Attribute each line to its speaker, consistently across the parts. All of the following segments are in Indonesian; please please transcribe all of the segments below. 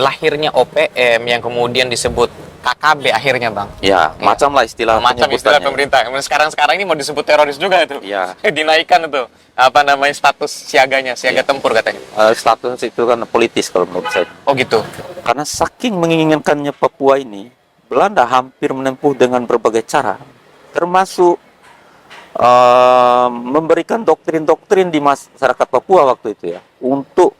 Speaker 1: lahirnya OPM yang kemudian disebut KKB akhirnya, Bang.
Speaker 2: Ya, macam lah istilah
Speaker 1: Macam istilah
Speaker 2: penyebutannya.
Speaker 1: pemerintah. Sekarang ini mau disebut teroris juga itu.
Speaker 2: Ya,
Speaker 1: Dinaikkan itu apa namanya status siaganya, siaga
Speaker 2: Ya.
Speaker 1: tempur katanya.
Speaker 2: status itu kan politis kalau menurut saya.
Speaker 1: Oh gitu.
Speaker 2: Karena saking menginginkannya Papua ini, Belanda hampir menempuh dengan berbagai cara, termasuk memberikan doktrin-doktrin di masyarakat Papua waktu itu ya, untuk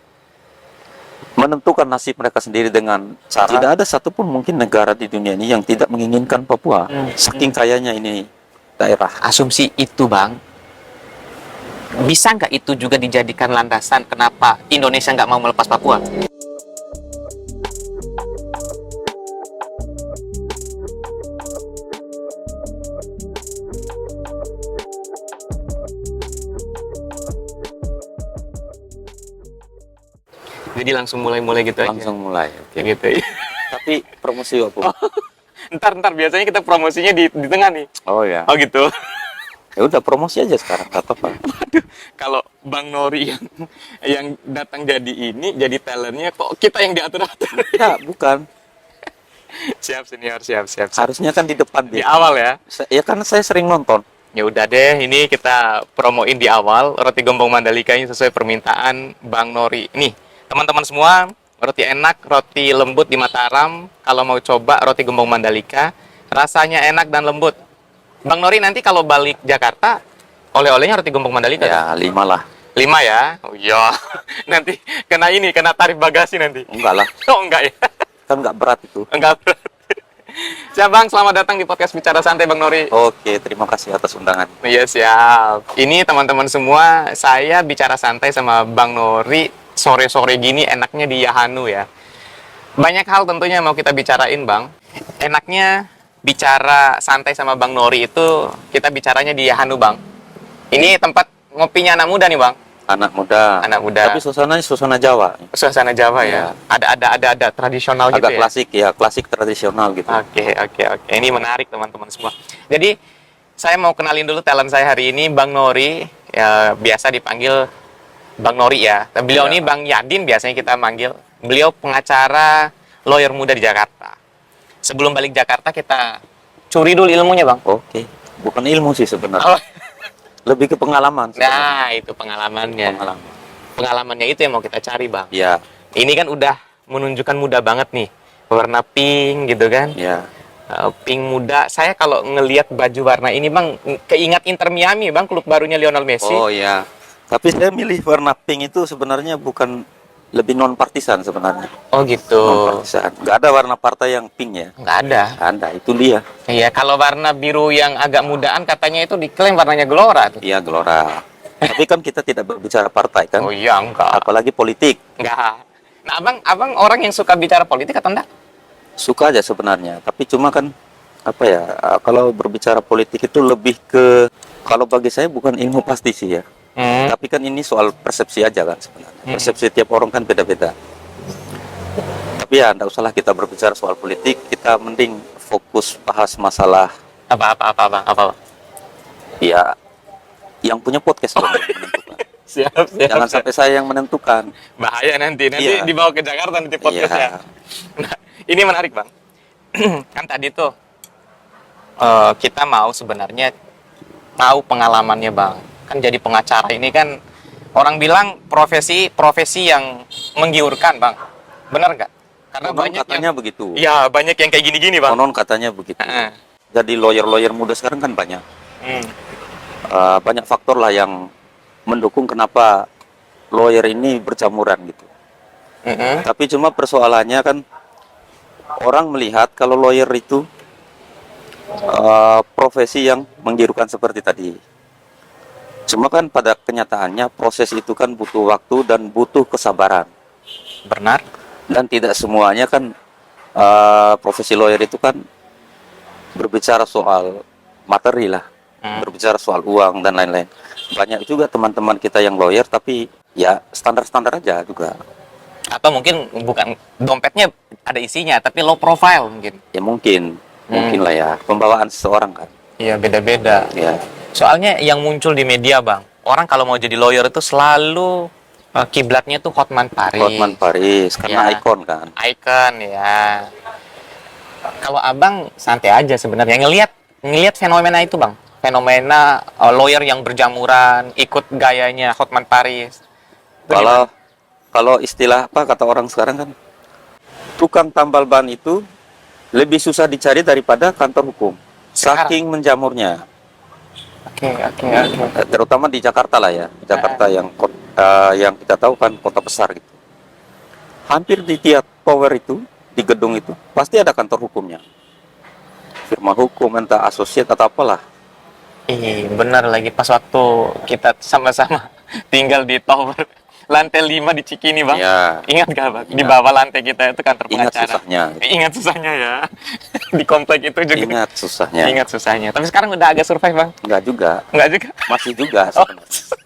Speaker 2: menentukan nasib mereka sendiri dengan cara tidak ada satupun mungkin negara di dunia ini yang tidak menginginkan Papua. Saking kayanya ini daerah.
Speaker 1: Asumsi itu, Bang, bisa nggak itu juga dijadikan landasan kenapa Indonesia nggak mau melepas Papua? Jadi langsung mulai gitu aja.
Speaker 2: Langsung mulai. Oke.
Speaker 1: Gitu ya.
Speaker 2: Tapi promosi apa?
Speaker 1: Ntar biasanya kita promosinya di tengah nih.
Speaker 2: Oh ya.
Speaker 1: Oh gitu.
Speaker 2: Ya udah promosi aja sekarang, nggak apa-apa.
Speaker 1: Waduh, kalau Bang Nori yang datang jadi jadi talentnya kok kita yang diatur-atur.
Speaker 2: Ya, bukan.
Speaker 1: Siap senior, siap.
Speaker 2: Harusnya kan di depan
Speaker 1: Di
Speaker 2: dia.
Speaker 1: awal ya.
Speaker 2: Ya kan saya sering nonton.
Speaker 1: Ya udah deh, ini kita promoin di awal roti gombong Mandalika ini sesuai permintaan Bang Nori. Nih, teman-teman semua, roti enak, roti lembut di Mataram. Kalau mau coba roti gombong Mandalika, rasanya enak dan lembut. Bang Nori nanti kalau balik Jakarta, oleh-olehnya roti gombong Mandalika.
Speaker 2: Ya, 5 lah.
Speaker 1: 5 ya? Oh iya. Nanti kena tarif bagasi nanti.
Speaker 2: Enggak lah.
Speaker 1: Oh enggak ya?
Speaker 2: Kan nggak berat itu.
Speaker 1: Enggak berat. Siap Bang, selamat datang di podcast Bicara Santai Bang Nori.
Speaker 2: Oke, terima kasih atas undangan.
Speaker 1: Iya siap. Ini teman-teman semua, saya bicara santai sama Bang Nori sore-sore gini enaknya di Yahanu ya. Banyak hal tentunya mau kita bicarain Bang. Enaknya bicara santai sama Bang Nori itu kita bicaranya di Yahanu Bang. Ini tempat ngopinya anak muda nih Bang.
Speaker 2: Anak muda.
Speaker 1: Anak muda.
Speaker 2: Tapi suasananya suasana Jawa.
Speaker 1: Suasana Jawa ya. Ada tradisional gitu
Speaker 2: Agak
Speaker 1: ya.
Speaker 2: klasik ya, klasik tradisional gitu.
Speaker 1: Oke. Ini menarik teman-teman semua. Jadi saya mau kenalin dulu talent saya hari ini, Bang Nori. Ya, biasa dipanggil Bang Nori ya. Beliau ini Bang Yadin biasanya kita manggil. Beliau pengacara lawyer muda di Jakarta. Sebelum balik Jakarta kita curi dulu ilmunya Bang.
Speaker 2: Oke. Bukan ilmu sih sebenarnya.
Speaker 1: Oh,
Speaker 2: Lebih ke pengalaman sebenarnya.
Speaker 1: nah, itu pengalamannya. Pengalamannya itu yang mau kita cari Bang.
Speaker 2: Ya,
Speaker 1: Ini kan udah menunjukkan muda banget nih. Warna pink gitu kan.
Speaker 2: ya.
Speaker 1: Pink muda. Saya kalau ngelihat baju warna ini Bang, keingat Inter Miami Bang, klub barunya Lionel Messi.
Speaker 2: Oh ya. Tapi saya milih warna pink itu sebenarnya bukan lebih non partisan sebenarnya.
Speaker 1: Oh gitu.
Speaker 2: Non partisan. Nggak ada warna partai yang pink ya.
Speaker 1: Nggak ada.
Speaker 2: Ada, itu dia.
Speaker 1: Iya, kalau warna biru yang agak mudaan katanya itu diklaim warnanya Gelora tuh.
Speaker 2: Iya, Gelora. Tapi kan kita tidak berbicara partai kan.
Speaker 1: Oh iya, enggak.
Speaker 2: Apalagi politik.
Speaker 1: Enggak. Nah, abang orang yang suka bicara politik atau enggak?
Speaker 2: Suka aja sebenarnya. Tapi cuma kan apa ya? Kalau berbicara politik itu lebih ke, kalau bagi saya bukan ilmu pasti sih ya. Tapi kan ini soal persepsi aja kan sebenarnya. Persepsi tiap orang kan beda-beda. Tapi ya enggak usahlah kita berbicara soal politik, kita mending fokus bahas masalah
Speaker 1: Apa?
Speaker 2: ya yang punya podcast dong yang menentukan.
Speaker 1: Siap.
Speaker 2: Jangan sampai saya yang menentukan.
Speaker 1: Bahaya nanti
Speaker 2: Iya.
Speaker 1: dibawa ke Jakarta nanti podcastnya.
Speaker 2: Iya.
Speaker 1: Nah, ini menarik Bang. Kan tadi tuh kita mau sebenarnya tahu pengalamannya Bang. Kan jadi pengacara ini kan orang bilang profesi yang menggiurkan Bang. Benar nggak? Karena
Speaker 2: Konon
Speaker 1: banyak
Speaker 2: katanya
Speaker 1: yang
Speaker 2: begitu.
Speaker 1: ya banyak yang kayak gini-gini Bang.
Speaker 2: Konon katanya begitu.
Speaker 1: Heeh.
Speaker 2: Jadi lawyer-lawyer muda sekarang kan banyak. Banyak faktor lah yang mendukung kenapa lawyer ini berjamuran gitu. Tapi cuma persoalannya kan orang melihat kalau lawyer itu profesi yang menggiurkan seperti tadi. Cuma kan pada kenyataannya proses itu kan butuh waktu dan butuh kesabaran.
Speaker 1: Benar.
Speaker 2: Dan tidak semuanya kan profesi lawyer itu kan berbicara soal materi lah. Berbicara soal uang dan lain-lain. Banyak juga teman-teman kita yang lawyer tapi ya standar-standar aja juga.
Speaker 1: Atau mungkin bukan dompetnya ada isinya tapi low profile mungkin.
Speaker 2: Ya mungkin lah ya, pembawaan seseorang kan.
Speaker 1: Iya, beda-beda.
Speaker 2: Ya.
Speaker 1: Soalnya yang muncul di media Bang, orang kalau mau jadi lawyer itu selalu Kiblatnya tuh Hotman Paris.
Speaker 2: Hotman Paris karena
Speaker 1: Ya.
Speaker 2: ikon kan.
Speaker 1: Icon ya. Kalau abang santai aja sebenarnya ngelihat ngelihat fenomena itu bang. Fenomena lawyer yang berjamuran, ikut gayanya Hotman Paris. Itu
Speaker 2: Kalau
Speaker 1: gimana?
Speaker 2: kalau istilah apa kata orang sekarang kan, tukang tambal ban itu lebih susah dicari daripada kantor hukum.
Speaker 1: Sekarang.
Speaker 2: Saking menjamurnya.
Speaker 1: Oke, oke, oke.
Speaker 2: Terutama di Jakarta lah ya. Jakarta yang kita tahu kan kota besar gitu. Hampir di tiap tower itu, di gedung itu, pasti ada kantor hukumnya. Firma hukum, entah asosiat atau apalah.
Speaker 1: Benar lagi pas waktu kita sama-sama tinggal di tower lantai 5 di Cikini, Bang.
Speaker 2: Ya,
Speaker 1: Ingat gak, Bang? Di
Speaker 2: Ingat.
Speaker 1: bawah lantai kita itu kantor
Speaker 2: ingat
Speaker 1: pengacara.
Speaker 2: susahnya.
Speaker 1: Ingat susahnya ya. Di komplek itu juga.
Speaker 2: Ingat susahnya.
Speaker 1: Ingat susahnya. Tapi sekarang udah agak survive, Bang.
Speaker 2: Enggak juga,
Speaker 1: Enggak juga.
Speaker 2: masih juga
Speaker 1: Oh.
Speaker 2: sebenarnya.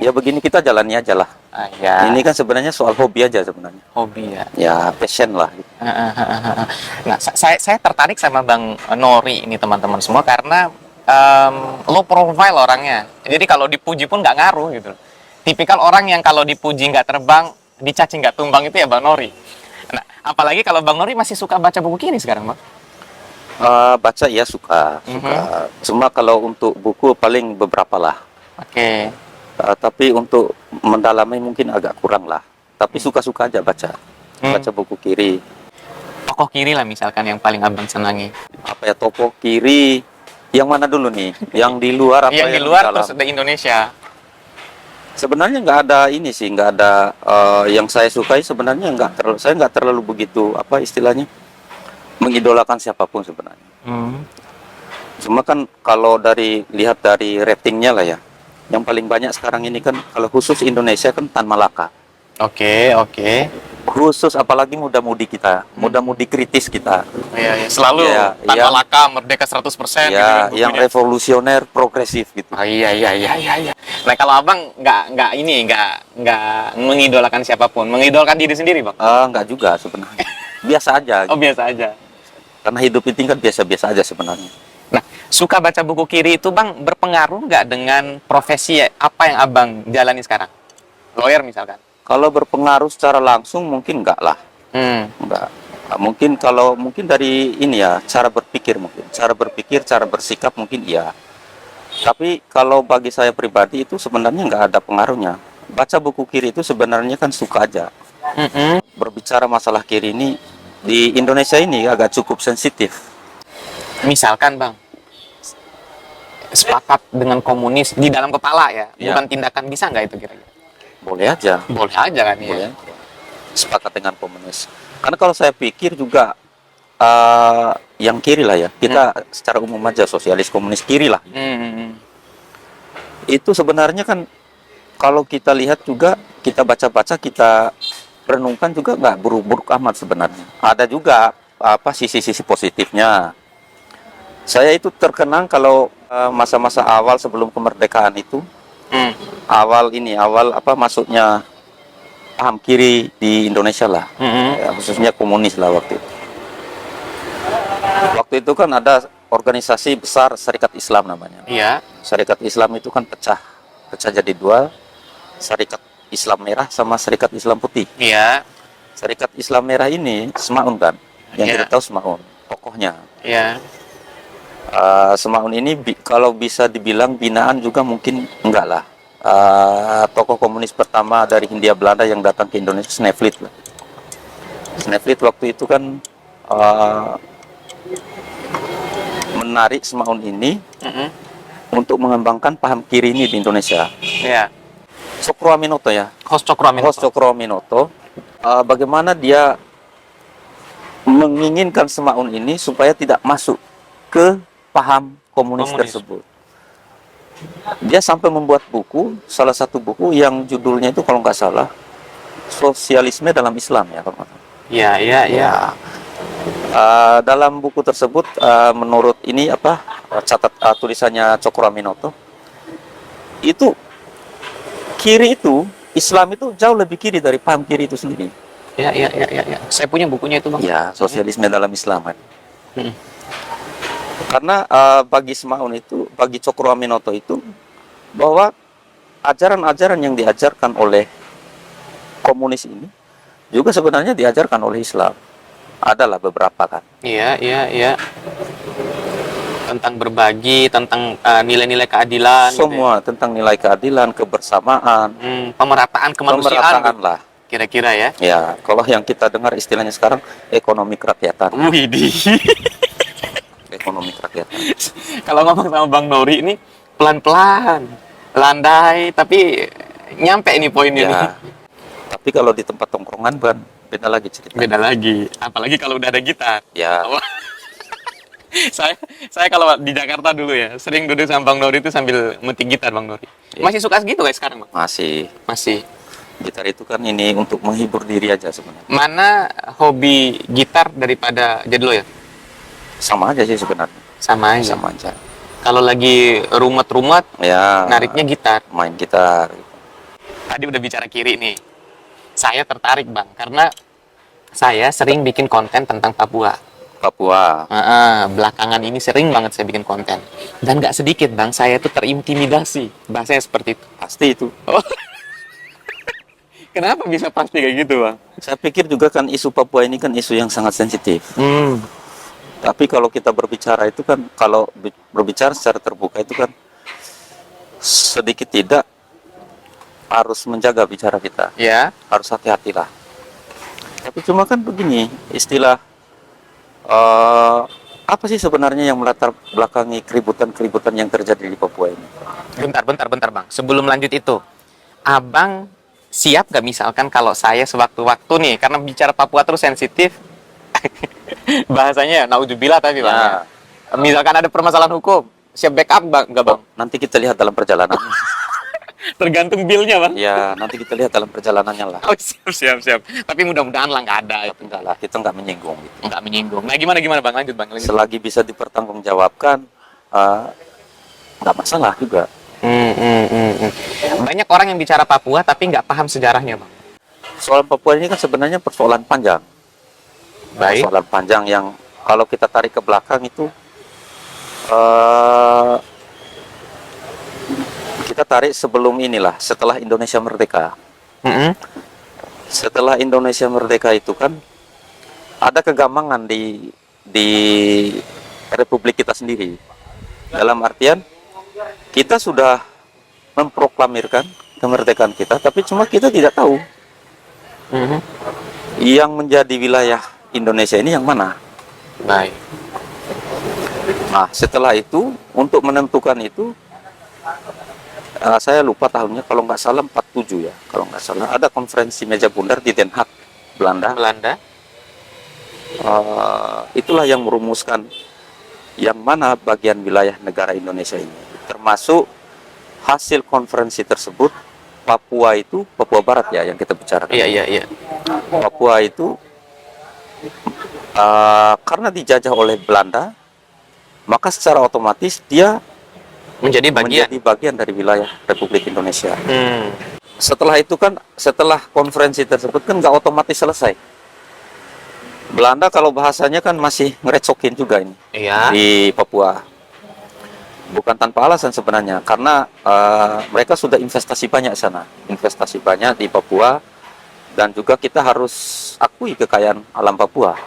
Speaker 2: Ya begini kita jalani aja lah.
Speaker 1: Ya.
Speaker 2: Ini kan sebenarnya soal hobi aja sebenarnya.
Speaker 1: Hobi ya.
Speaker 2: Ya passion lah. Gitu.
Speaker 1: Nah, saya tertarik sama Bang Nori ini teman-teman semua karena low profile orangnya. Jadi kalau dipuji pun nggak ngaruh gitu. Tipikal orang yang kalau dipuji nggak terbang, dicaci nggak tumbang itu ya Bang Nori. Nah, apalagi kalau Bang Nori masih suka baca buku kiri sekarang, Bang.
Speaker 2: Baca ya suka. Cuma kalau untuk buku paling beberapa lah.
Speaker 1: Oke.
Speaker 2: Tapi untuk mendalami mungkin agak kurang lah. Tapi suka-suka aja baca. Baca buku kiri.
Speaker 1: Tokoh kiri lah misalkan yang paling Abang senangi.
Speaker 2: Apa ya tokoh kiri? Yang mana dulu nih? Yang di luar apa
Speaker 1: Yang di
Speaker 2: yang
Speaker 1: luar
Speaker 2: dalam?
Speaker 1: terus di Indonesia.
Speaker 2: Sebenarnya nggak ada ini sih, nggak ada yang saya sukai sebenarnya saya nggak terlalu begitu apa istilahnya mengidolakan siapapun sebenarnya. Cuma kan kalau lihat dari ratingnya lah ya, yang paling banyak sekarang ini kan kalau khusus Indonesia kan Tan Malaka.
Speaker 1: Oke, oke.
Speaker 2: Khusus apalagi muda-mudi kita, muda-mudi kritis kita.
Speaker 1: Iya, selalu
Speaker 2: Iya,
Speaker 1: Tan
Speaker 2: iya.
Speaker 1: Malaka merdeka 100% gitu
Speaker 2: Ya,
Speaker 1: kan
Speaker 2: yang
Speaker 1: bukunya.
Speaker 2: revolusioner, progresif gitu.
Speaker 1: Iya. Nah, kalau Abang nggak mengidolakan siapapun, mengidolakan diri sendiri, Bang.
Speaker 2: Nggak juga sebenarnya. Biasa aja.
Speaker 1: Oh,
Speaker 2: Gitu.
Speaker 1: biasa aja.
Speaker 2: Karena hidup ini kan biasa-biasa aja sebenarnya.
Speaker 1: Nah, suka baca buku kiri itu, Bang, berpengaruh nggak dengan profesi apa yang Abang jalani sekarang? Lawyer misalkan.
Speaker 2: Kalau berpengaruh secara langsung mungkin enggak lah. Enggak. Mungkin dari ini ya, cara berpikir mungkin. Cara berpikir, cara bersikap mungkin iya. Tapi kalau bagi saya pribadi itu sebenarnya nggak ada pengaruhnya. Baca buku kiri itu sebenarnya kan suka aja. Berbicara masalah kiri ini di Indonesia ini agak cukup sensitif.
Speaker 1: Misalkan, Bang, sepakat dengan komunis di dalam kepala ya,
Speaker 2: Iya.
Speaker 1: bukan tindakan, bisa nggak itu kira-kira?
Speaker 2: Boleh aja.
Speaker 1: Boleh aja kan ya.
Speaker 2: Boleh. Sepakat dengan komunis. Karena kalau saya pikir juga yang kiri lah ya, kita secara umum aja sosialis komunis kiri lah. Itu sebenarnya kan kalau kita lihat juga, kita baca-baca, kita renungkan juga nggak buruk-buruk amat sebenarnya. Ada juga apa sisi-sisi positifnya. Saya itu terkenang kalau masa-masa awal sebelum kemerdekaan itu, awal apa masuknya paham kiri di Indonesia lah, ya, khususnya komunis lah waktu itu. Waktu itu kan ada organisasi besar Serikat Islam namanya.
Speaker 1: Iya.
Speaker 2: Serikat Islam itu kan pecah jadi dua, Serikat Islam Merah sama Serikat Islam Putih.
Speaker 1: Iya.
Speaker 2: Serikat Islam Merah ini Semaun kan, yang
Speaker 1: Iya.
Speaker 2: kita tahu Semaun, tokohnya.
Speaker 1: Iya.
Speaker 2: Semaun ini kalau bisa dibilang binaan juga mungkin enggak lah. Tokoh komunis pertama dari Hindia Belanda yang datang ke Indonesia, Snevely lah. Snevely waktu itu kan menarik Semaun ini untuk mengembangkan paham kiri ini di Indonesia.
Speaker 1: Iya.
Speaker 2: Cokro Aminoto ya,
Speaker 1: Host
Speaker 2: Cokro Aminoto, bagaimana dia menginginkan Semaun ini supaya tidak masuk ke paham komunis tersebut. Dia sampai membuat buku, salah satu buku yang judulnya itu kalau nggak salah Sosialisme dalam Islam ya.
Speaker 1: Iya.
Speaker 2: Dalam buku tersebut menurut ini apa tulisannya Cokro Aminoto, itu kiri itu Islam itu jauh lebih kiri dari paham kiri itu sendiri.
Speaker 1: Iya. Saya punya bukunya itu, Bang.
Speaker 2: Ya, sosialisme dalam Islam kan. Karena bagi Semaun itu, bagi Cokro Aminoto itu, bahwa ajaran-ajaran yang diajarkan oleh komunis ini juga sebenarnya diajarkan oleh Islam. Adalah beberapa kan.
Speaker 1: Iya, iya, iya. Tentang berbagi, tentang nilai-nilai keadilan gitu ya.
Speaker 2: Semua tentang nilai keadilan, kebersamaan,
Speaker 1: Pemerataan kemanusiaan
Speaker 2: pemerataan lah.
Speaker 1: kira-kira ya.
Speaker 2: Ya, kalau yang kita dengar istilahnya sekarang ekonomi kerakyatan.
Speaker 1: Widih.
Speaker 2: Ekonomi kerakyatan.
Speaker 1: Kalau ngomong sama Bang Nori ini pelan-pelan, landai, tapi nyampe ini poinnya nih.
Speaker 2: Ya, tapi kalau di tempat tongkrongan kan beda lagi ceritanya.
Speaker 1: Beda lagi, apalagi kalau udah ada gitar.
Speaker 2: Ya,
Speaker 1: Wah. saya kalau di Jakarta dulu ya, sering duduk sama Bang Nori itu sambil metik gitar Bang Nori.
Speaker 2: Iya.
Speaker 1: Masih suka segitu kayak sekarang, Bang?
Speaker 2: masih.
Speaker 1: Masih.
Speaker 2: Gitar itu kan ini untuk menghibur diri aja sebenarnya.
Speaker 1: Mana hobi gitar daripada jadlo ya?
Speaker 2: Sama aja sih sebenarnya.
Speaker 1: Sama aja.
Speaker 2: Sama aja.
Speaker 1: Kalau lagi rumet-rumet,
Speaker 2: Ya,
Speaker 1: nariknya gitar.
Speaker 2: main gitar.
Speaker 1: Tadi udah bicara kiri nih. Saya tertarik, Bang, karena saya sering bikin konten tentang Papua.
Speaker 2: Papua.
Speaker 1: Belakangan ini sering banget saya bikin konten. Dan nggak sedikit, Bang, saya tuh terintimidasi. Bahasanya seperti itu.
Speaker 2: Pasti itu.
Speaker 1: Oh. Kenapa bisa pasti kayak gitu, Bang?
Speaker 2: Saya pikir juga kan isu Papua ini kan isu yang sangat sensitif. Tapi kalau kita berbicara itu kan, kalau berbicara secara terbuka itu kan sedikit tidak harus menjaga bicara kita.
Speaker 1: Ya.
Speaker 2: Harus hati-hatilah. Tapi cuma kan begini, istilah apa sih sebenarnya yang melatar belakangi keributan-keributan yang terjadi di Papua ini?
Speaker 1: Bentar, Bang. Sebelum lanjut itu, Abang siap gak misalkan kalau saya sewaktu-waktu nih, karena bicara Papua terus sensitif, bahasanya naudzubillah tapi Bang.
Speaker 2: Ya.
Speaker 1: Ya. Misalkan ada permasalahan hukum, siap backup Bang, nggak Bang?
Speaker 2: Nanti kita lihat dalam perjalanan.
Speaker 1: Tergantung bill-nya Bang.
Speaker 2: Ya, nanti kita lihat dalam perjalanannya lah.
Speaker 1: Oh, siap. Tapi mudah-mudahan lah nggak ada itu.
Speaker 2: Tapi enggak lah, kita nggak menyinggung. Gitu.
Speaker 1: Nggak menyinggung. Nah gimana Bang? Lanjut Bang.
Speaker 2: Selagi bisa dipertanggungjawabkan, nggak masalah juga.
Speaker 1: Banyak orang yang bicara Papua tapi nggak paham sejarahnya Bang.
Speaker 2: Soal Papua ini kan sebenarnya persoalan panjang.
Speaker 1: Baik.
Speaker 2: Persoalan panjang yang kalau kita tarik ke belakang itu, kita tarik sebelum inilah, setelah Indonesia merdeka. Setelah Indonesia merdeka itu kan ada kegamangan di Republik kita sendiri. Dalam artian kita sudah memproklamirkan kemerdekaan kita, tapi cuma kita tidak tahu yang menjadi wilayah Indonesia ini yang mana.
Speaker 1: Baik.
Speaker 2: Nah, setelah itu untuk menentukan itu, saya lupa tahunnya, kalau nggak salah 47 ya, kalau nggak salah ada konferensi meja bundar di Den Haag, Belanda. Itulah yang merumuskan yang mana bagian wilayah negara Indonesia ini. Termasuk hasil konferensi tersebut, Papua itu, Papua Barat ya yang kita bicarakan.
Speaker 1: Iya.
Speaker 2: Papua itu karena dijajah oleh Belanda, maka secara otomatis dia
Speaker 1: Menjadi
Speaker 2: bagian dari wilayah Republik Indonesia. Setelah itu kan, setelah konferensi tersebut kan nggak otomatis selesai. Belanda kalau bahasanya kan masih ngerecokin juga ini di Papua. Bukan tanpa alasan sebenarnya, karena mereka sudah investasi banyak sana, investasi banyak di Papua, dan juga kita harus akui kekayaan alam Papua.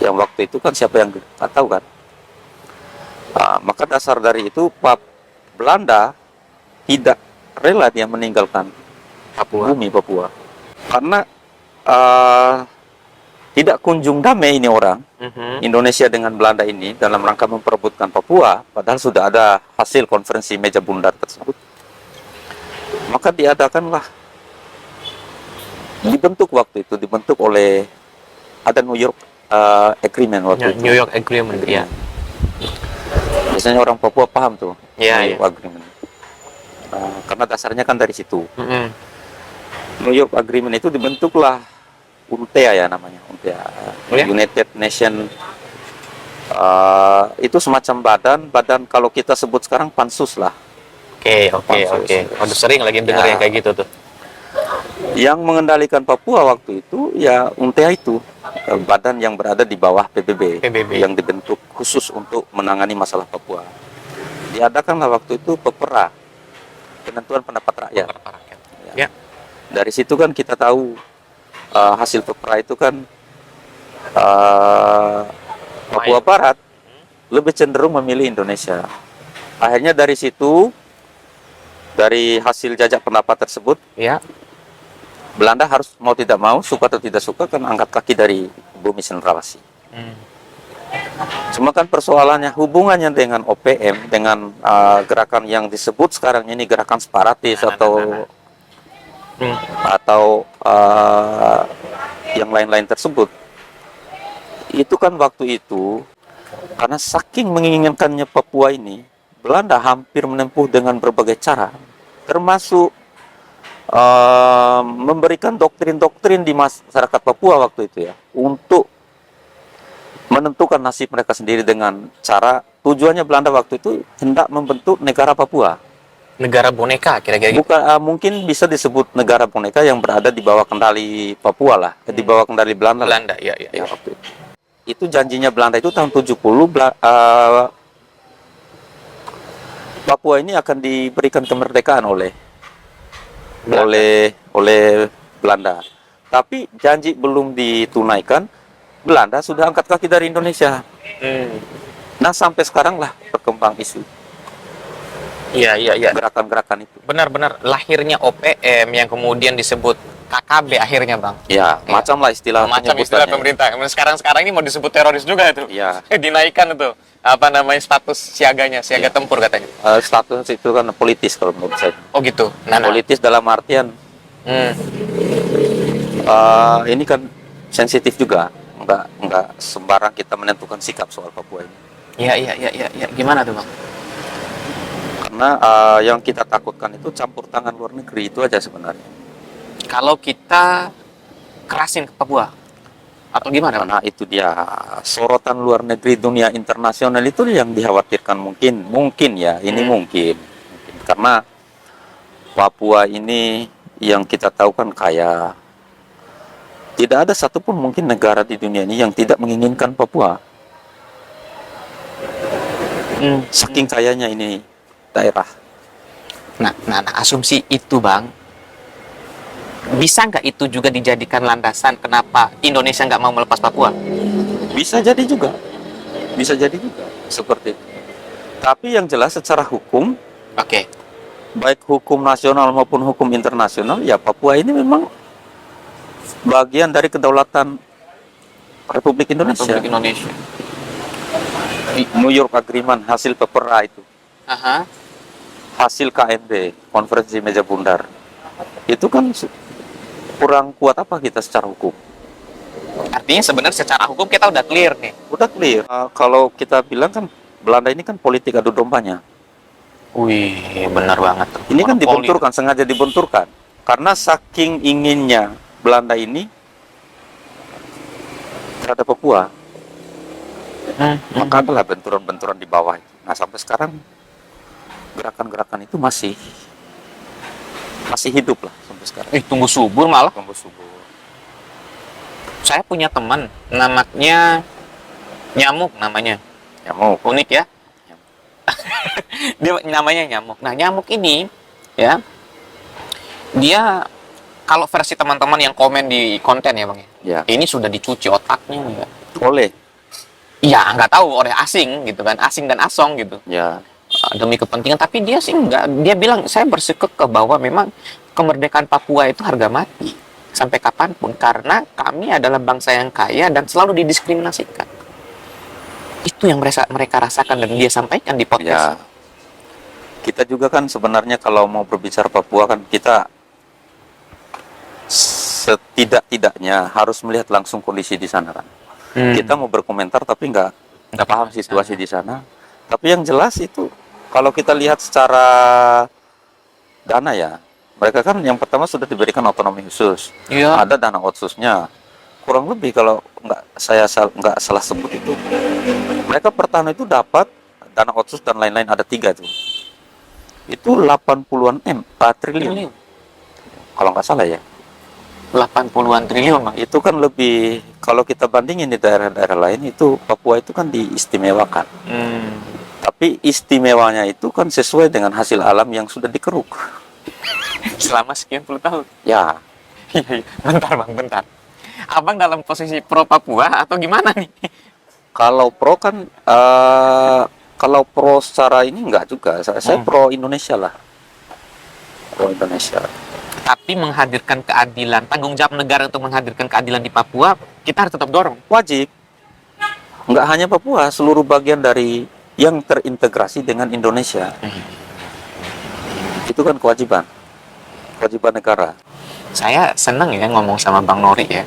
Speaker 2: Yang waktu itu kan siapa yang nggak tahu kan? Maka dasar dari itu Belanda tidak rela dia meninggalkan bumi Papua, karena tidak kunjung damai ini orang Indonesia dengan Belanda ini dalam rangka memperebutkan Papua, padahal sudah ada hasil konferensi meja bundar tersebut. Maka diadakanlah, dibentuk oleh ada New York Agreement waktu itu.
Speaker 1: New York Agreement, ya.
Speaker 2: Biasanya orang Papua paham tuh
Speaker 1: New
Speaker 2: York Agreement. Karena dasarnya kan dari situ. New York Agreement itu dibentuklah UNTEA ya namanya, UNTEA, United Nation. Itu semacam badan kalau kita sebut sekarang pansus lah.
Speaker 1: Oke. Udah sering lagi dengar yang kayak gitu tuh.
Speaker 2: Yang mengendalikan Papua waktu itu ya UNTEA itu, badan yang berada di bawah PBB. Yang dibentuk khusus untuk menangani masalah Papua. Diadakanlah waktu itu Pepera penentuan pendapat rakyat.
Speaker 1: Pendapat rakyat.
Speaker 2: Ya.
Speaker 1: Ya.
Speaker 2: Dari situ kan kita tahu hasil Pepra itu kan Papua Barat lebih cenderung memilih Indonesia. Akhirnya dari situ, dari hasil jajak pendapat tersebut,
Speaker 1: Ya.
Speaker 2: Belanda harus mau tidak mau, suka atau tidak suka, kan angkat kaki dari bumi sentralasi. Cuma kan persoalannya hubungannya dengan OPM, dengan gerakan yang disebut sekarang ini gerakan separatis atau yang lain-lain tersebut. Itu kan waktu itu karena saking menginginkannya Papua ini, Belanda hampir menempuh dengan berbagai cara, termasuk memberikan doktrin-doktrin di masyarakat Papua waktu itu ya, untuk menentukan nasib mereka sendiri dengan cara tujuannya Belanda waktu itu hendak membentuk negara Papua.
Speaker 1: Negara boneka kira-kira gitu.
Speaker 2: Bukan, mungkin bisa disebut negara boneka yang berada di bawah kendali Papua lah, di bawah kendali Belanda.
Speaker 1: Belanda, ya.
Speaker 2: Waktu itu. Itu janjinya Belanda itu tahun 70, Papua ini akan diberikan kemerdekaan oleh Belanda. Tapi janji belum ditunaikan, Belanda sudah angkat kaki dari Indonesia. Nah, sampai sekarang lah berkembang isu
Speaker 1: Iya.
Speaker 2: gerakan-gerakan itu.
Speaker 1: Benar-benar lahirnya OPM yang kemudian disebut KKB akhirnya, Bang.
Speaker 2: Ya, macam lah istilah
Speaker 1: Macam istilah
Speaker 2: penyebutannya.
Speaker 1: pemerintah. Sekarang ini mau disebut teroris juga itu.
Speaker 2: Ya.
Speaker 1: Dinaikkan itu. Apa namanya, status siaganya, siaga tempur katanya.
Speaker 2: Status itu kan politis kalau menurut saya.
Speaker 1: Oh gitu. Nah.
Speaker 2: Politis dalam artian ini kan sensitif juga. Enggak sembarang kita menentukan sikap soal Papua ini.
Speaker 1: Iya. Gimana tuh, Bang?
Speaker 2: Karena yang kita takutkan itu campur tangan luar negeri itu aja sebenarnya.
Speaker 1: Kalau kita kerasin ke Papua atau gimana?
Speaker 2: Karena itu dia sorotan luar negeri, dunia internasional itu yang dikhawatirkan mungkin ya, ini mungkin karena Papua ini yang kita tahu kan kaya. Tidak ada satupun mungkin negara di dunia ini yang tidak menginginkan Papua. Saking kayanya ini daerah.
Speaker 1: Nah, asumsi itu, Bang, bisa nggak itu juga dijadikan landasan kenapa Indonesia nggak mau melepas Papua?
Speaker 2: Bisa jadi juga seperti itu. Tapi yang jelas secara hukum,
Speaker 1: Oke.
Speaker 2: baik hukum nasional maupun hukum internasional, ya Papua ini memang bagian dari kedaulatan Republik Indonesia.
Speaker 1: Republik Indonesia.
Speaker 2: New York Agreement, hasil Pepera itu, hasil KNB, konferensi meja bundar, itu kan kurang kuat apa kita secara hukum?
Speaker 1: Artinya sebenarnya secara hukum kita udah clear nih.
Speaker 2: Udah clear. Kalau kita bilang kan Belanda ini kan politik adu dombanya.
Speaker 1: Wih, benar banget.
Speaker 2: Ini kan dibenturkan, sengaja dibenturkan. Karena saking inginnya Belanda ini terhadap Papua, maka adalah benturan-benturan di bawah itu. Nah, sampai sekarang gerakan-gerakan itu masih hidup lah sampai sekarang.
Speaker 1: Tunggu subur malah.
Speaker 2: Tunggu subur.
Speaker 1: Saya punya teman namanya Nyamuk namanya.
Speaker 2: Nyamuk.
Speaker 1: Unik ya. Dia namanya Nyamuk. Nah, Nyamuk ini ya, dia kalau versi teman-teman yang komen di konten ya, Bang
Speaker 2: Ya.
Speaker 1: ini sudah dicuci otaknya ya.
Speaker 2: Oleh.
Speaker 1: Ya, nggak tahu oleh asing gitu kan, asing dan asong gitu.
Speaker 2: Ya.
Speaker 1: Demi kepentingan, tapi dia sih enggak. Dia bilang saya bersekeke bahwa memang kemerdekaan Papua itu harga mati sampai kapanpun karena kami adalah bangsa yang kaya dan selalu didiskriminasikan. Itu yang mereka rasakan dan dia sampaikan di podcast.
Speaker 2: Ya. Kita juga kan sebenarnya kalau mau berbicara Papua kan kita setidak-tidaknya harus melihat langsung kondisi di sana kan. Kita mau berkomentar tapi nggak paham situasi di sana. Tapi yang jelas itu kalau kita lihat secara dana ya, mereka kan yang pertama sudah diberikan otonomi khusus.
Speaker 1: Iya.
Speaker 2: Ada dana otsusnya. Kurang lebih kalau nggak salah sebut itu, mereka per tahun itu dapat dana otsus dan lain-lain ada 3 tuh. Itu 80-an triliun. Kalau nggak salah ya.
Speaker 1: 80-an triliun, Bang.
Speaker 2: Itu kan lebih, kalau kita bandingin di daerah-daerah lain itu Papua itu kan diistimewakan. Tapi istimewanya itu kan sesuai dengan hasil alam yang sudah dikeruk.
Speaker 1: Selama sekian puluh tahun.
Speaker 2: Ya,
Speaker 1: Iya, iya. Bentar bang, bentar. Abang dalam posisi pro Papua atau gimana nih?
Speaker 2: kalau pro kan, kalau pro secara ini enggak juga. Saya pro Indonesia lah. Pro Indonesia.
Speaker 1: Tapi menghadirkan keadilan, tanggung jawab negara untuk menghadirkan keadilan di Papua, kita harus tetap dorong.
Speaker 2: Wajib. Enggak hanya Papua, seluruh bagian dari yang terintegrasi dengan Indonesia. Itu kan kewajiban. Kewajiban negara.
Speaker 1: Saya senang ya ngomong sama Bang Nori ya.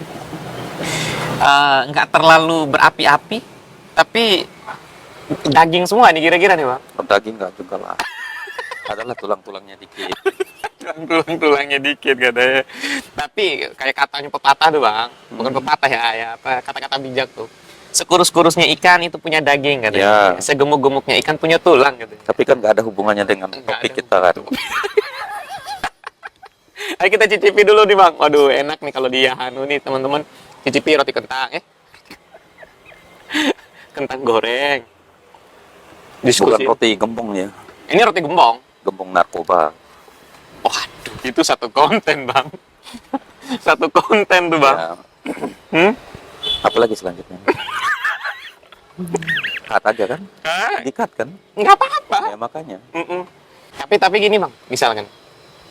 Speaker 1: Nggak terlalu berapi-api, tapi daging semua nih kira-kira nih bang.
Speaker 2: Daging enggak juga lah. Adalah tulang-tulangnya dikit.
Speaker 1: Tulang-tulangnya dikit katanya. Tapi kayak katanya pepatah tuh bang, bukan pepatah ya apa kata-kata bijak tuh. Sekurus-kurusnya ikan itu punya daging katanya.
Speaker 2: Ya.
Speaker 1: Segemuk-gemuknya ikan punya tulang katanya.
Speaker 2: Tapi kan nggak ada hubungannya dengan
Speaker 1: Nggak
Speaker 2: topik
Speaker 1: ada
Speaker 2: kita kan.
Speaker 1: Ayo kita cicipi dulu nih bang. Waduh enak nih kalau di Yahanu nih teman-teman. Cicipi roti kentang kentang goreng.
Speaker 2: Bukan
Speaker 1: Diskusi.
Speaker 2: roti gembong ya.
Speaker 1: Ini roti gembong.
Speaker 2: Gembong narkoba.
Speaker 1: Waduh, itu satu konten bang. Satu konten tuh bang.
Speaker 2: Ya.
Speaker 1: Hmm?
Speaker 2: Apalagi selanjutnya? Cut aja kan? Di-cut kan?
Speaker 1: Nggak apa-apa.
Speaker 2: Ya makanya.
Speaker 1: Mm-mm. Tapi gini bang, misalkan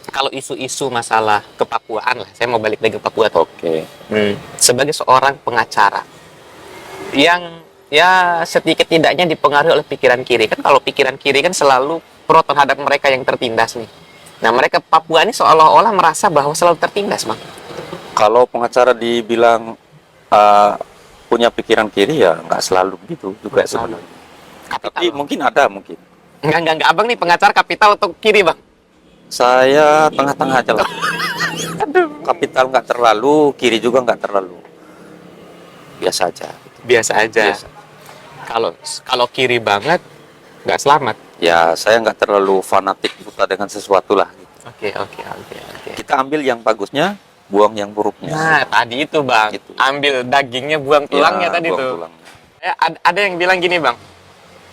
Speaker 1: kalau isu-isu masalah kepapuaan lah, saya mau balik lagi ke Papua tuh.
Speaker 2: Oke.
Speaker 1: Sebagai seorang pengacara yang ya sedikit tidaknya dipengaruhi oleh pikiran kiri kan, kalau pikiran kiri kan selalu pro terhadap mereka yang tertindas nih. Nah mereka Papua ini seolah-olah merasa bahwa selalu tertindas bang.
Speaker 2: Kalau pengacara dibilang punya pikiran kiri ya nggak selalu begitu juga
Speaker 1: Nggak selalu.
Speaker 2: sebenarnya.
Speaker 1: Kapital.
Speaker 2: Tapi mungkin ada mungkin.
Speaker 1: Enggak abang nih pengacara kapital atau kiri bang?
Speaker 2: Saya tengah-tengah aja lah. Kapital nggak terlalu, kiri juga nggak terlalu. Biasa aja.
Speaker 1: Biasa aja.
Speaker 2: Biasa.
Speaker 1: Kalau kiri banget nggak selamat.
Speaker 2: Ya saya nggak terlalu fanatik buta dengan sesuatu lah.
Speaker 1: Oke.
Speaker 2: Kita ambil yang bagusnya, buang yang buruknya.
Speaker 1: Nah tadi itu bang,
Speaker 2: Gitu.
Speaker 1: ambil dagingnya buang tulangnya
Speaker 2: Ya,
Speaker 1: tadi
Speaker 2: buang
Speaker 1: tuh.
Speaker 2: tulangnya.
Speaker 1: Ada yang bilang gini bang,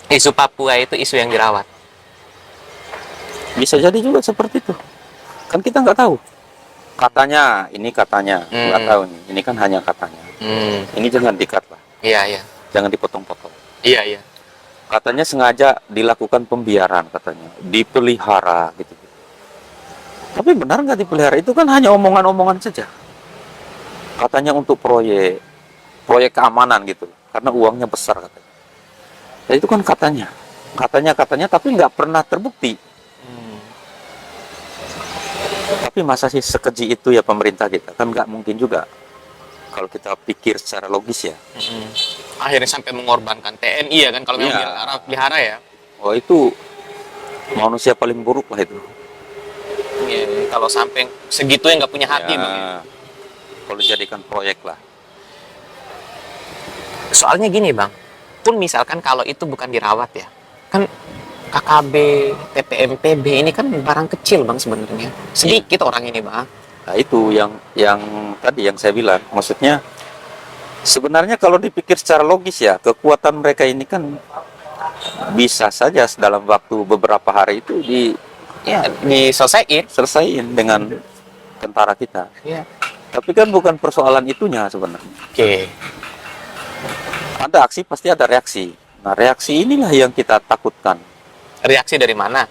Speaker 1: isu Papua itu isu yang dirawat.
Speaker 2: Bisa jadi juga seperti itu. Kan kita nggak tahu. Katanya, nggak tahu nih. Ini kan hanya katanya. Ini jangan di-cut lah,
Speaker 1: Iya.
Speaker 2: jangan dipotong-potong.
Speaker 1: Iya.
Speaker 2: Katanya sengaja dilakukan pembiaran, katanya dipelihara gitu. Tapi benar nggak dipelihara? Itu kan hanya omongan-omongan saja. Katanya untuk proyek keamanan gitu, karena uangnya besar katanya. Ya, itu kan katanya, tapi nggak pernah terbukti. Tapi masa sih sekeji itu ya pemerintah kita? Kan nggak mungkin juga. Kalau kita pikir secara logis ya.
Speaker 1: Akhirnya sampai mengorbankan TNI ya kan kalau memang
Speaker 2: Iya.
Speaker 1: pelihara ya.
Speaker 2: Oh itu manusia paling buruk lah itu.
Speaker 1: Iya, kalau sampai segitu yang nggak punya hati
Speaker 2: Ya,
Speaker 1: bang.
Speaker 2: kalau dijadikan proyek lah.
Speaker 1: Soalnya gini bang, pun misalkan kalau itu bukan dirawat ya, kan KKB, TPMPB ini kan barang kecil bang sebenarnya. Sedikit orang ini bang.
Speaker 2: Nah itu yang tadi yang saya bilang, maksudnya sebenarnya kalau dipikir secara logis ya, kekuatan mereka ini kan bisa saja dalam waktu beberapa hari itu
Speaker 1: Diselesaikan.
Speaker 2: diselesaikan dengan tentara kita.
Speaker 1: Iya.
Speaker 2: Tapi kan bukan persoalan itunya sebenarnya.
Speaker 1: Oke.
Speaker 2: Ada aksi pasti ada reaksi. Nah reaksi inilah yang kita takutkan.
Speaker 1: Reaksi dari mana?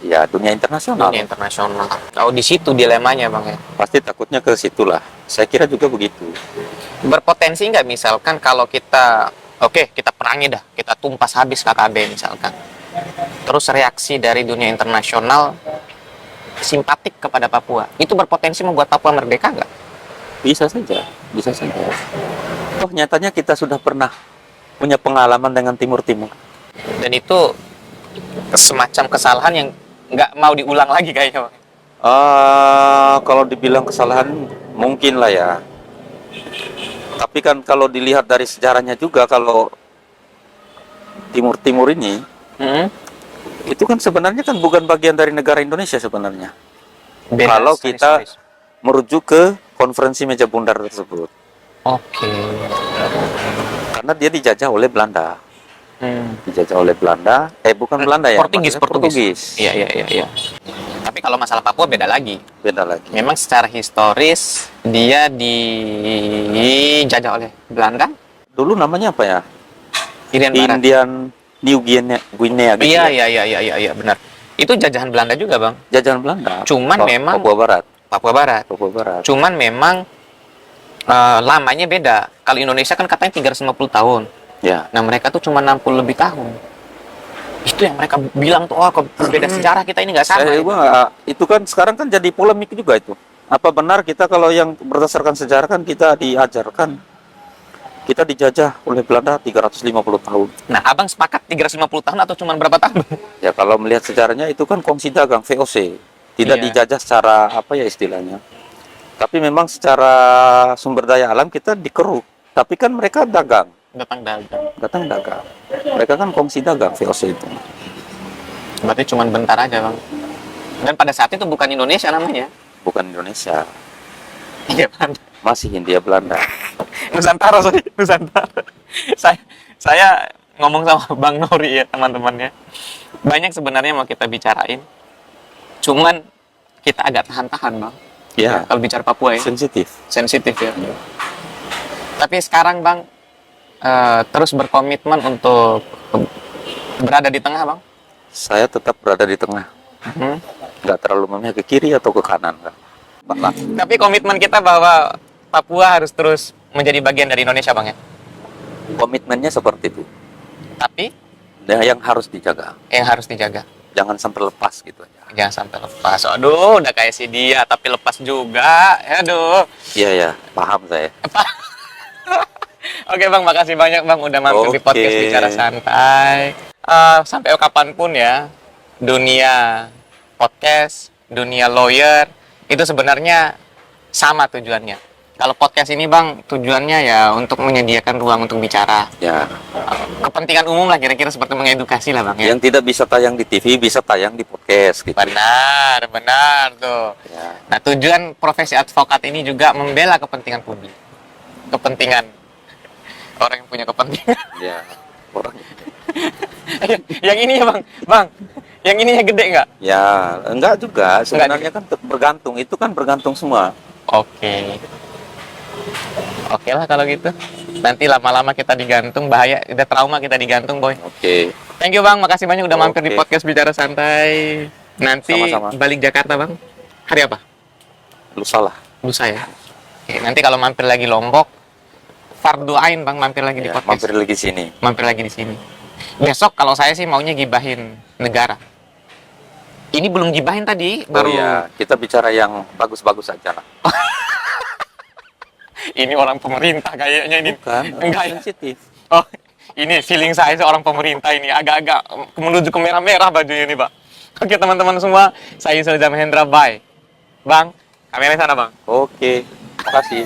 Speaker 2: Ya dunia internasional.
Speaker 1: Dunia internasional. Oh di situ dilemanya bang ya.
Speaker 2: Pasti takutnya ke situlah. Saya kira juga begitu.
Speaker 1: Berpotensi nggak misalkan kalau kita kita perangi dah, kita tumpas habis KKB misalkan. Terus reaksi dari dunia internasional simpatik kepada Papua, itu berpotensi membuat Papua merdeka nggak?
Speaker 2: Bisa saja. Toh nyatanya kita sudah pernah punya pengalaman dengan Timur-Timur.
Speaker 1: Dan itu semacam kesalahan yang nggak mau diulang lagi kayaknya bang.
Speaker 2: Kalau dibilang kesalahan mungkin lah ya. Tapi kan kalau dilihat dari sejarahnya juga, kalau Timur-Timur ini itu kan sebenarnya kan bukan bagian dari negara Indonesia sebenarnya. Kalau kita merujuk ke konferensi meja bundar tersebut.
Speaker 1: Oke.
Speaker 2: Karena dia dijajah oleh Belanda. Dijajah oleh Belanda. Bukan Belanda ya.
Speaker 1: Portugis,
Speaker 2: maksudnya
Speaker 1: Portugis. Iya, iya, iya, iya. Tapi kalau masalah Papua beda lagi.
Speaker 2: Beda lagi.
Speaker 1: Memang secara historis dia dijajah oleh Belanda.
Speaker 2: Dulu namanya apa ya?
Speaker 1: Irian Barat.
Speaker 2: Indian New Guinea gitu
Speaker 1: Iya,
Speaker 2: ya.
Speaker 1: iya, iya, iya, iya, benar. Itu jajahan Belanda juga, Bang.
Speaker 2: Jajahan Belanda.
Speaker 1: Cuman memang
Speaker 2: Papua Barat.
Speaker 1: Papua Barat.
Speaker 2: Papua Barat.
Speaker 1: Cuman memang lamanya beda. Kalau Indonesia kan katanya 350 tahun.
Speaker 2: Ya.
Speaker 1: Nah, mereka tuh cuma 60 lebih tahun. Itu yang mereka bilang tuh, oh, beda sejarah kita ini nggak sama.
Speaker 2: Saya juga itu kan sekarang kan jadi polemik juga itu. Apa benar kita kalau yang berdasarkan sejarah kan kita diajarkan kita dijajah oleh Belanda 350 tahun.
Speaker 1: Nah, Abang sepakat 350 tahun atau cuma berapa tahun?
Speaker 2: Ya kalau melihat sejarahnya itu kan kongsi dagang VOC. Tidak
Speaker 1: Iya.
Speaker 2: dijajah secara apa ya istilahnya. Tapi memang secara sumber daya alam kita dikeruk. Tapi kan mereka dagang.
Speaker 1: Datang dagang.
Speaker 2: Datang dagang. Mereka kan kongsi dagang VOC itu.
Speaker 1: Berarti cuma bentar aja, Bang. Dan pada saat itu bukan Indonesia namanya.
Speaker 2: Bukan Indonesia.
Speaker 1: Iya, Bang.
Speaker 2: Masih Hindia Belanda.
Speaker 1: Nusantara, sorry. Nusantara. Saya ngomong sama Bang Nori ya, teman-temannya. Banyak sebenarnya mau kita bicarain. Cuman kita agak tahan-tahan, Bang.
Speaker 2: Ya,
Speaker 1: Kalau bicara Papua ya.
Speaker 2: sensitif.
Speaker 1: Sensitif ya. Tapi sekarang, Bang, terus berkomitmen untuk berada di tengah, Bang.
Speaker 2: Saya tetap berada di tengah. Nggak terlalu memihak ke kiri atau ke kanan. Kan?
Speaker 1: Tapi komitmen kita bahwa Papua harus terus menjadi bagian dari Indonesia, Bang ya.
Speaker 2: Komitmennya seperti itu.
Speaker 1: Tapi
Speaker 2: Nah, yang harus dijaga.
Speaker 1: yang harus dijaga.
Speaker 2: Jangan sampai lepas gitu aja.
Speaker 1: Jangan sampai lepas. Aduh, udah kayak si dia, tapi lepas juga. Aduh.
Speaker 2: Iya, ya, paham saya.
Speaker 1: Oke, Bang, makasih banyak, Bang, udah mampir di
Speaker 2: Oke.
Speaker 1: podcast Bicara Santai. Sampai kapanpun ya, dunia podcast, dunia lawyer, itu sebenarnya sama tujuannya. Kalau podcast ini, Bang, tujuannya ya untuk menyediakan ruang untuk bicara.
Speaker 2: Ya,
Speaker 1: Kepentingan umum lah, kira-kira seperti mengedukasi lah, Bang ya.
Speaker 2: yang tidak bisa tayang di TV bisa tayang di podcast gitu.
Speaker 1: Benar, benar tuh.
Speaker 2: Ya.
Speaker 1: Nah, tujuan profesi advokat ini juga membela kepentingan publik. Kepentingan orang yang punya kepentingan.
Speaker 2: Ya, orang.
Speaker 1: Yang ini ya, Bang. Bang, yang ininya gede nggak?
Speaker 2: Ya, enggak juga. Sebenarnya kan bergantung. Itu kan bergantung semua.
Speaker 1: Oke. Oke lah kalau gitu. Nanti lama-lama kita digantung, bahaya. Udah trauma kita digantung, Boy.
Speaker 2: Oke.
Speaker 1: Thank you, Bang. Makasih banyak udah mampir di
Speaker 2: Oke.
Speaker 1: podcast Bicara Santai. Nanti
Speaker 2: Sama-sama.
Speaker 1: balik Jakarta, Bang. Hari apa?
Speaker 2: Lu salah.
Speaker 1: Lusa ya. Oke, nanti kalau mampir lagi Lombok, fardu ain, Bang, mampir lagi di
Speaker 2: Ya,
Speaker 1: podcast.
Speaker 2: mampir lagi sini.
Speaker 1: Mampir lagi di sini. Besok kalau saya sih maunya gibahin negara. Ini belum gibahin tadi, baru
Speaker 2: Oh ya, kita bicara yang bagus-bagus aja lah.
Speaker 1: ini orang pemerintah kayaknya ini.
Speaker 2: Bukan,
Speaker 1: Enggak ya?
Speaker 2: sensitif.
Speaker 1: Oh, ini feeling saya seorang pemerintah ini agak-agak menuju ke merah-merah bajunya ini, Pak. Oke, teman-teman semua, saya Yusuf Hendra, bye. Bang, kameranya sana, Bang.
Speaker 2: Oke, makasih.